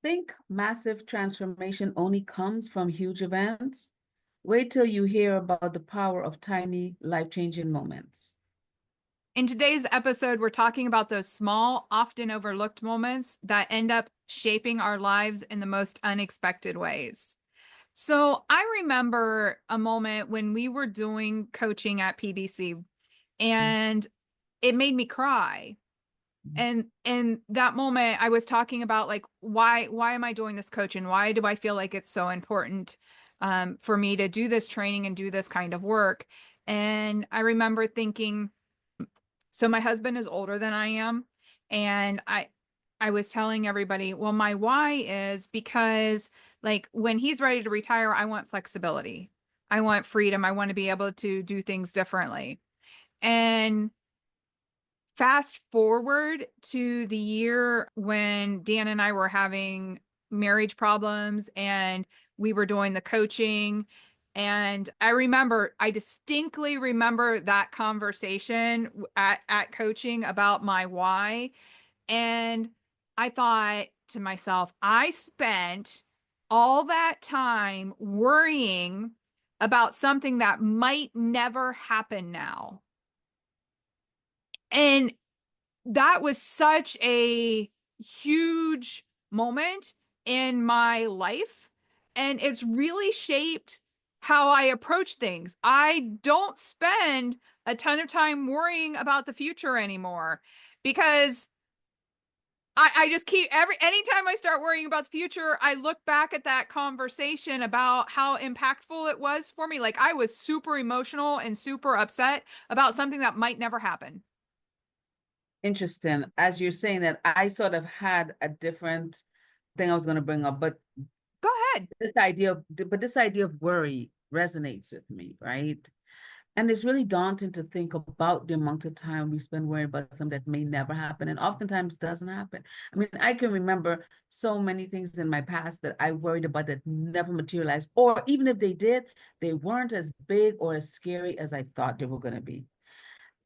think massive transformation only comes from huge events? Wait till you hear about the power of tiny, life-changing moments. In today's episode, we're talking about those small, often overlooked moments that end up shaping our lives in the most unexpected ways. So I remember a moment when we were doing coaching at PBC and it made me cry. And in that moment, I was talking about like why am I doing this coaching? Why do I feel like it's so important for me to do this training and do this kind of work? And I remember thinking, so my husband is older than I am, and I was telling everybody, well, my why is because like when he's ready to retire, I want flexibility. I want freedom. I want to be able to do things differently. And fast forward to the year when Dan and I were having marriage problems and we were doing the coaching. And I distinctly remember that conversation at coaching about my why. And I thought to myself, I spent all that time worrying about something that might never happen now. And that was such a huge moment in my life. And it's really shaped how I approach things. I don't spend a ton of time worrying about the future anymore because I just keep anytime I start worrying about the future, I look back at that conversation about how impactful it was for me. Like I was super emotional and super upset about something that might never happen. Interesting. As you're saying that, I sort of had a different thing I was going to bring up, but Go ahead. this idea of worry resonates with me, right? And it's really daunting to think about the amount of time we spend worrying about something that may never happen and oftentimes doesn't happen. I mean, I can remember so many things in my past that I worried about that never materialized, or even if they did, they weren't as big or as scary as I thought they were going to be.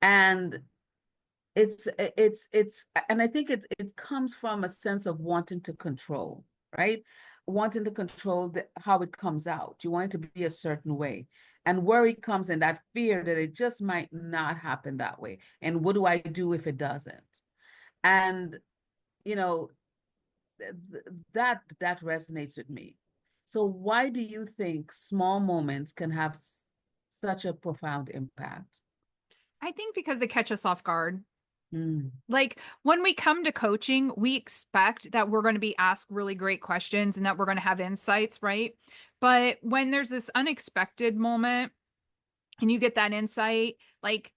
And and I think it comes from a sense of wanting to control, right? Wanting to control how it comes out. You want it to be a certain way. And worry comes in that fear that it just might not happen that way. And what do I do if it doesn't? And you know, that resonates with me. So why do you think small moments can have such a profound impact? I think because they catch us off guard. Mm, Like when we come to coaching, we expect that we're going to be asked really great questions and that we're going to have insights, right? But when there's this unexpected moment and you get that insight, like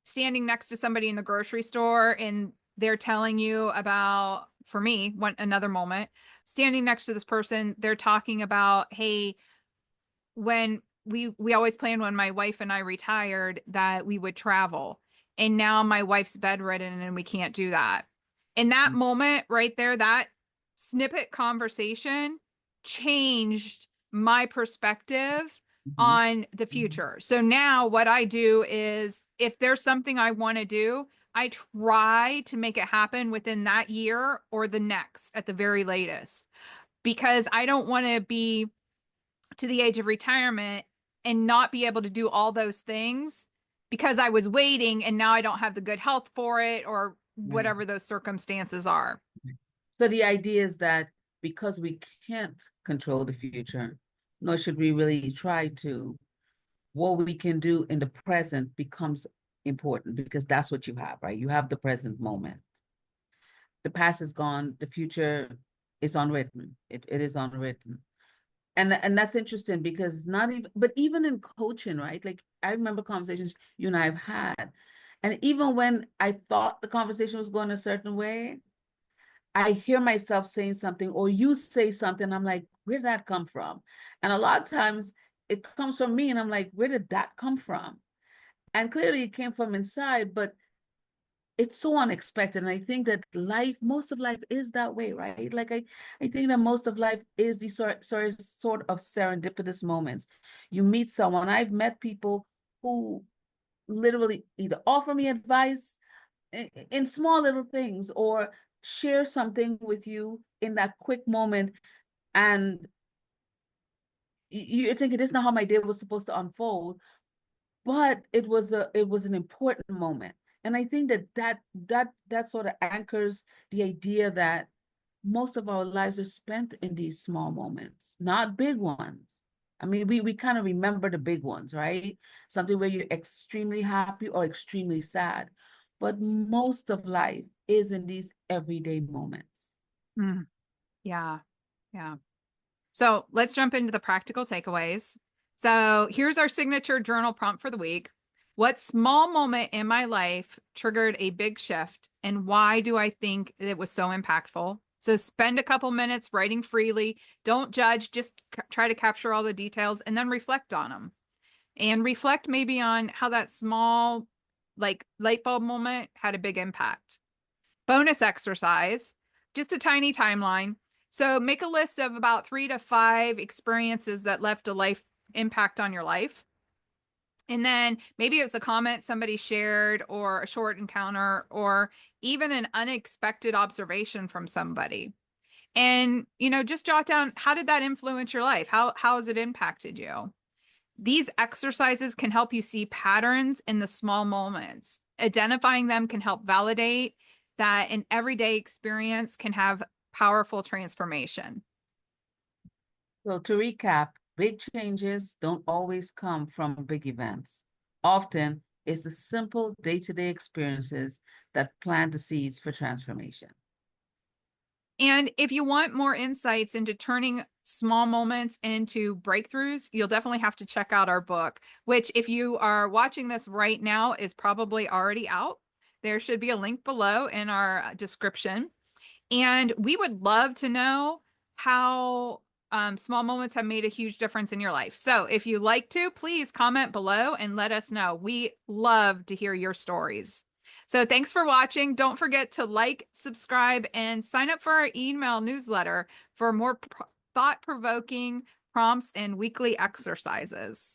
standing next to somebody in the grocery store and they're telling you about, for me, another moment, standing next to this person, they're talking about, hey, when we always planned when my wife and I retired that we would travel. And now my wife's bedridden and we can't do that. In that moment right there, that snippet conversation changed my perspective mhm, on the future. So now what I do is if there's something I want to do, I try to make it happen within that year or the next at the very latest because I don't want to be to the age of retirement and not be able to do all those things because I was waiting and now I don't have the good health for it or right. whatever those circumstances are. So the idea is that because we can't control the future, nor should we really try to, what we can do in the present becomes important because that's what you have, right? You have the present moment. The past is gone, the future is unwritten. It is unwritten. And that's interesting because not even but even in coaching, right? Like I remember conversations you and I have had. And even when I thought the conversation was going a certain way, I hear myself saying something or you say something, I'm like, where did that come from? And a lot of times it comes from me and I'm like, where did that come from? And clearly it came from inside, but it's so unexpected. And I think that most of life is that way, right? I think that most of life is these sort of serendipitous moments. You meet someone. I've met people who literally either offer me advice in small little things or share something with you in that quick moment, and you're thinking, this is not how my day was supposed to unfold, but it was an important moment. And I think that sort of anchors the idea that most of our lives are spent in these small moments, not big ones. I mean, we kind of remember the big ones, right? Something where you're extremely happy or extremely sad. But most of life is in these everyday moments. Mm, yeah. Yeah. So let's jump into the practical takeaways. So here's our signature journal prompt for the week. What small moment in my life triggered a big shift, and why do I think it was so impactful? So spend a couple minutes writing freely. Don't judge, just try to capture all the details and then reflect on them. And reflect maybe on how that small, like light bulb moment had a big impact. Bonus exercise, just a tiny timeline. So make a list of about 3 to 5 experiences that left a life impact on your life. And then maybe it's a comment somebody shared, or a short encounter, or even an unexpected observation from somebody. And, just jot down, how did that influence your life? How has it impacted you? These exercises can help you see patterns in the small moments. Identifying them can help validate that an everyday experience can have powerful transformation. So to recap, big changes don't always come from big events. Often, it's the simple day-to-day experiences that plant the seeds for transformation. And if you want more insights into turning small moments into breakthroughs, you'll definitely have to check out our book, which, if you are watching this right now, is probably already out. There should be a link below in our description. And we would love to know how small moments have made a huge difference in your life. So if you like to, please comment below and let us know. We love to hear your stories. So thanks for watching. Don't forget to like, subscribe, and sign up for our email newsletter for more thought-provoking prompts and weekly exercises.